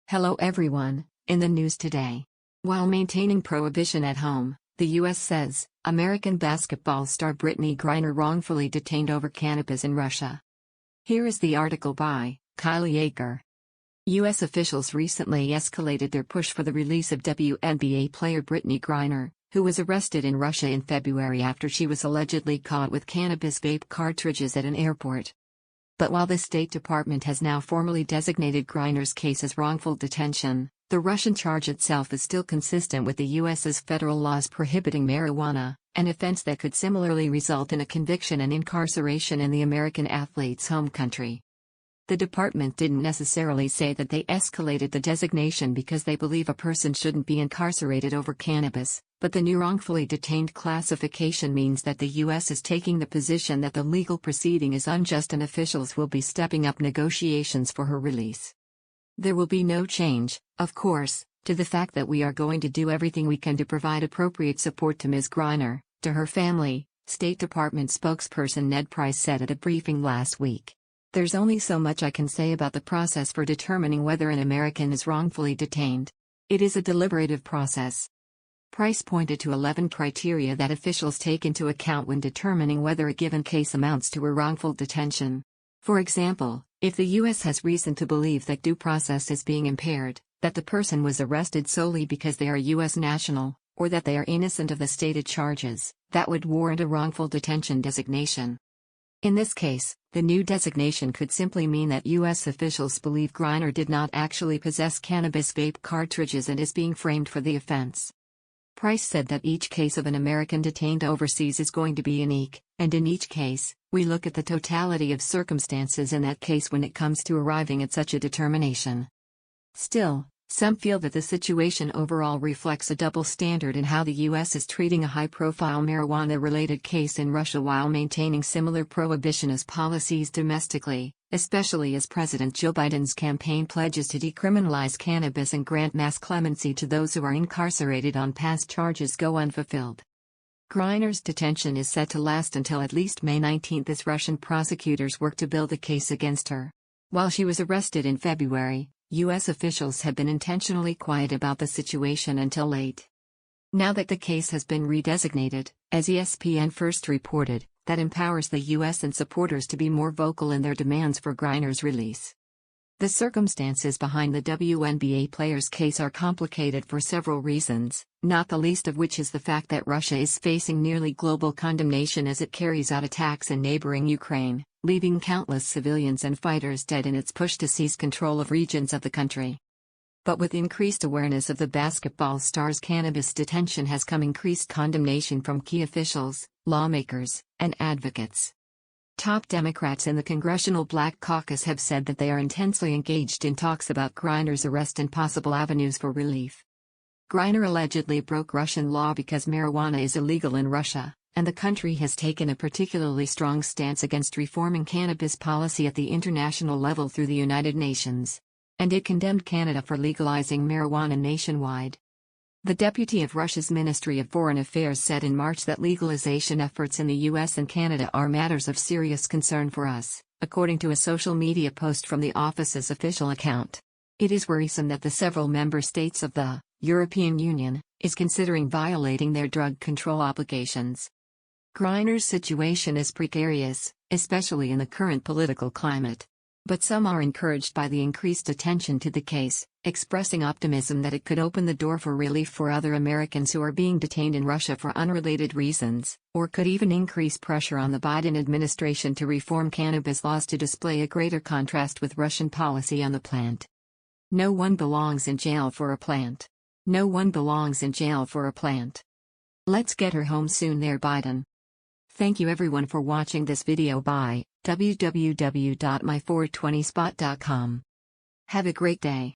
Hello everyone, in the news today. While maintaining prohibition at home, the U.S. says, American basketball star Brittney Griner wrongfully detained over cannabis in Russia. Here is the article by Jaeger. U.S. officials recently escalated their push for the release of WNBA player Brittney Griner, who was arrested in Russia in February after she was allegedly caught with cannabis vape cartridges at an airport. But while the State Department has now formally designated Griner's case as wrongful detention, the Russian charge itself is still consistent with the U.S.'s federal laws prohibiting marijuana, an offense that could similarly result in a conviction and incarceration in the American athlete's home country. The department didn't necessarily say that they escalated the designation because they believe a person shouldn't be incarcerated over cannabis, but the new wrongfully detained classification means that the U.S. is taking the position that the legal proceeding is unjust and officials will be stepping up negotiations for her release. There will be no change, of course, to the fact that we are going to do everything we can to provide appropriate support to Ms. Griner, to her family, State Department spokesperson Ned Price said at a briefing last week. There's only so much I can say about the process for determining whether an American is wrongfully detained. It is a deliberative process. Price pointed to 11 criteria that officials take into account when determining whether a given case amounts to a wrongful detention. For example, if the U.S. has reason to believe that due process is being impaired, that the person was arrested solely because they are U.S. national, or that they are innocent of the stated charges, that would warrant a wrongful detention designation. In this case, the new designation could simply mean that U.S. officials believe Griner did not actually possess cannabis vape cartridges and is being framed for the offense. Price said that each case of an American detained overseas is going to be unique, and in each case, we look at the totality of circumstances in that case when it comes to arriving at such a determination. Still, some feel that the situation overall reflects a double standard in how the U.S. is treating a high-profile marijuana-related case in Russia while maintaining similar prohibitionist policies domestically, especially as President Joe Biden's campaign pledges to decriminalize cannabis and grant mass clemency to those who are incarcerated on past charges go unfulfilled. Griner's detention is set to last until at least May 19 as Russian prosecutors work to build a case against her. While she was arrested in February, U.S. officials have been intentionally quiet about the situation until late. Now that the case has been redesignated, as ESPN first reported, that empowers the U.S. and supporters to be more vocal in their demands for Griner's release. The circumstances behind the WNBA player's case are complicated for several reasons, not the least of which is the fact that Russia is facing nearly global condemnation as it carries out attacks in neighboring Ukraine, leaving countless civilians and fighters dead in its push to seize control of regions of the country. But with increased awareness of the basketball star's cannabis detention has come increased condemnation from key officials, lawmakers, and advocates. Top Democrats in the Congressional Black Caucus have said that they are intensely engaged in talks about Griner's arrest and possible avenues for relief. Griner allegedly broke Russian law because marijuana is illegal in Russia, and the country has taken a particularly strong stance against reforming cannabis policy at the international level through the United Nations. And it condemned Canada for legalizing marijuana nationwide. The deputy of Russia's Ministry of Foreign Affairs said in March that legalization efforts in the U.S. and Canada are matters of serious concern for us, according to a social media post from the office's official account. It is worrisome that the several member states of the European Union is considering violating their drug control obligations. Griner's situation is precarious, especially in the current political climate. But some are encouraged by the increased attention to the case, expressing optimism that it could open the door for relief for other Americans who are being detained in Russia for unrelated reasons, or could even increase pressure on the Biden administration to reform cannabis laws to display a greater contrast with Russian policy on the plant. No one belongs in jail for a plant. No one belongs in jail for a plant. Let's get her home soon there, Biden. Thank you everyone for watching this video by www.my420spot.com. Have a great day.